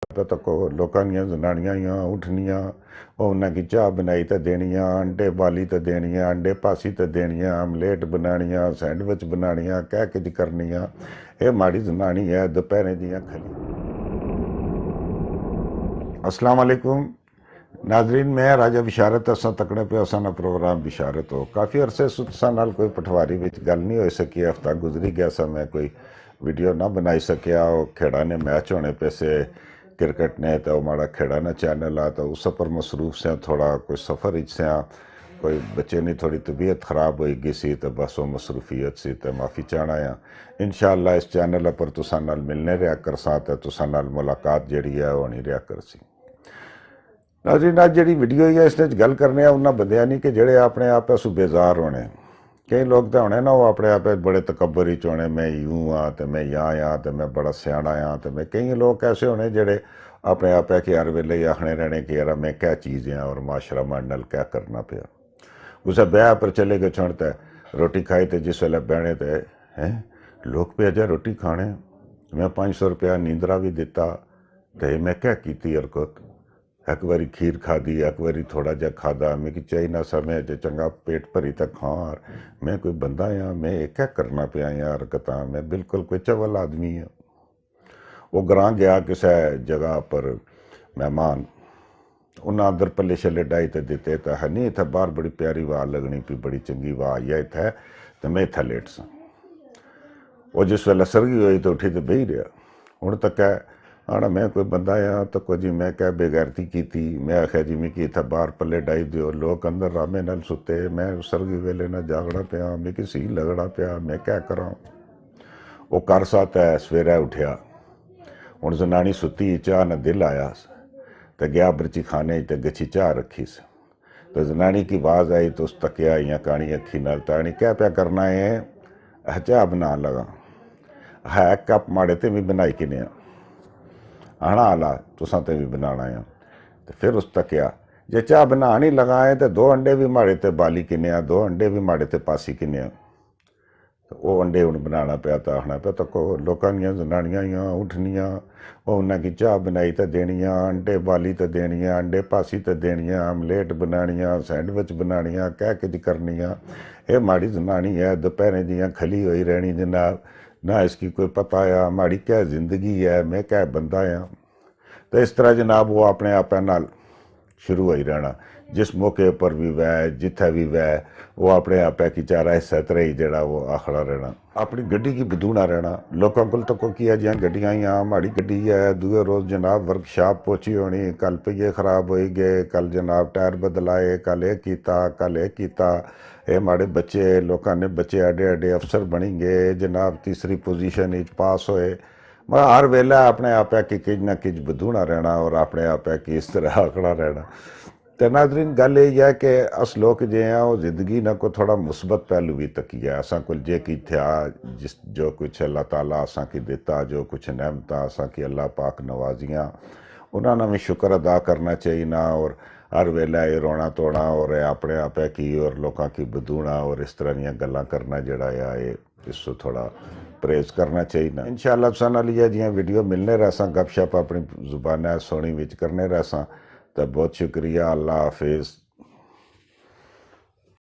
तको लोकां दियां जनानियां ही उठनियां उन्हें की चाह बनाई तो देनियां, अंडे बाली तो देनियां, अंडे पासी तो देनियां, आमलेट बनानियां, सैंडविच बनानियां, कह किज करनियां। ये माड़ी जनानी है दोपहरें दियां खली। अस्सलाम वालेकुम नाजरीन, मैं राजा बिशारत असा तकड़े पे असा ना प्रोग्राम बिशारत हो। काफ़ी अरसे सुतसा नाल कोई पठवारी विच गल नहीं हो सकी। हफ्ता गुजरी गया सा, मैं कोई वीडियो ना बनाई सकिया। खेड़ा ने मैच होने पे से क्रिकेट ने तो माड़ा खेड़ा ना चैनल आ तो उस पर मसरूफ से थोड़ा कोई सफ़र इच से कोई बच्चे की थोड़ी तबीयत खराब हो गई सी तो बस वो मसरूफियत सी तो माफ़ी चाहना आ। इंशाअल्लाह इस चैनल पर तुसा नाल मिलने रहा कर सा तो तुसा नाल मुलाकात जी है होनी रहा कर सी। नाज़रीन, अज जी वीडियो है इस गल करने उन्होंने बंदियां नहीं कि जेड़े अपने आप सू बेजार होने। कई लोग तो होने ना वो अपने आप बड़े तकबर ही होने, मैं यूँ हाँ तो मैं यहाँ हाँ तो मैं बड़ा सियाना हाँ तो मैं। कई लोग ऐसे होने जेड़े अपने आप कि हर वेले आखने रहने कि यार मैं क्या चीज़ हाँ और माशरा मारे नाल क्या करना पाया। कुछ ब्याह पर चले गए छुण तो रोटी खाई तो जिस वेले बहने तो हैं लोग पे अजा रोटी खाने। मैं 500 रुपया नींदरा भी दिता तो मैं क्या की हरकत। एक बारी खीर खाधी, एक बारी थोड़ा जहा खादा, मिगी चाहिए ना समय अजे चंगा पेट भरी तक खां। मैं कोई बंदा हाँ, मैं ये क्या करना पाया यार हरकत। मैं बिल्कुल कोई चवल आदमी हाँ। वो ग्रां गया किसी जगह पर मेहमान, उन्हें अंदर पले छले डाई तो दिते तो है नहीं इतना बाहर बड़ी प्यारी वाह लगनी पी, बड़ी चंगी वाह आई है इत्थे तो मैं इत्थे लेट सा। वो जिस वेले सरगी हुई तो उठी तो बही रहा। हूँ तक आना मैं कोई बंदा हाँ तो कोई जी मैं क्या बेगैरती की थी। मैं आख्या जी मिगी इतना बाहर पले डाई दो, लोग अंदर रामे नाल सुते, मैं सरगी वेले ना जागना पाया, मिगी सी लगना पाया, मैं क्या करा। वो कर सा तो सवेरे उठया, हूँ जनानी सुती चाह न दिल आया तो गया बर्ची खाने तो गच्छी चाह रखी सी। तो जनानी की आवाज़ आई तो उस तकिया या कानी अखी नाल तानी क्या प्या करना है। चाह बना लगा है कप माड़े ते भी बनाई किने आना आला तुसा ते भी बनाना है। तो फिर उस तकिया जे चाह बना नहीं लगा है तो 2 अंडे भी माड़े ते बाली किने, 2 अंडे भी माड़े ते पासी किने। तो वो अंडे हूँ बनाना पाया तो आखना पाया तको लोकां दियां जनानियां ही उठनियां उन्हें की चाह बनाई तो देनियां, अंडे बाली तो देनियां, अंडे पासी तो देनियां, आमलेट बनानियां, सैंडविच बनानियां, कह किज करनियां। ये माड़ी जनानी है दोपहरें दियां खली हुई रहनी जनाब, ना इसकी कोई पता है माड़ी क्या जिंदगी है, मैं क्या बंदा हाँ। तो इस तरह जनाब वो अपने आप नाल शुरू हो ही रहना। जिस मौके पर भी वह जिथे भी वह वो अपने आप की चारा हिस्सा तरह ही जड़ा वो आखड़ा रहना, अपनी गड्डी की बदूना रहना। लोगों को तो की है जियां गड्डियां ही हाँ माड़ी गड्डी है, दूए रोज़ जनाब वर्कशॉप पहुंची होनी, कल पहिए खराब हो गए, कल जनाब टायर बदलाए, कल ये कीता, कल ये कीता। ये माड़े बच्चे लोगों ने बच्चे एडे एडे अफसर बनी गए जनाब, तीसरी पोजीशन पास होए। मैं हर वेला अपने आप कि किज ना किज बधूना रहना और अपने आप कि इस तरह आंकड़ा रहना। तो नाजरीन गल यही है कि अस लोग जे हैं वो जिंदगी ना को थोड़ा मुस्बत पहलू भी तकिया असा को जे कि था जिस जो कुछ अल्लाह ताला असा की दिता, जो कुछ नेमत असा की अल्लाह पाक नवाजियाँ उन्होंने भी शुक्र अदा करना चाहिए ना। और हर वेला ये रोना तोड़ा और अपने आप की और लोगों की बधूना और इस तरह दी गल्लां करना जड़ा है इसको थोड़ा परहेज करना चाहिए ना। इंशाअल्लाह तुसां नाल जियां वीडियो मिलने रहसा गपशप अपनी जुबान सोनी विच करने रहसा। तो बहुत शुक्रिया, अल्लाह हाफिज़।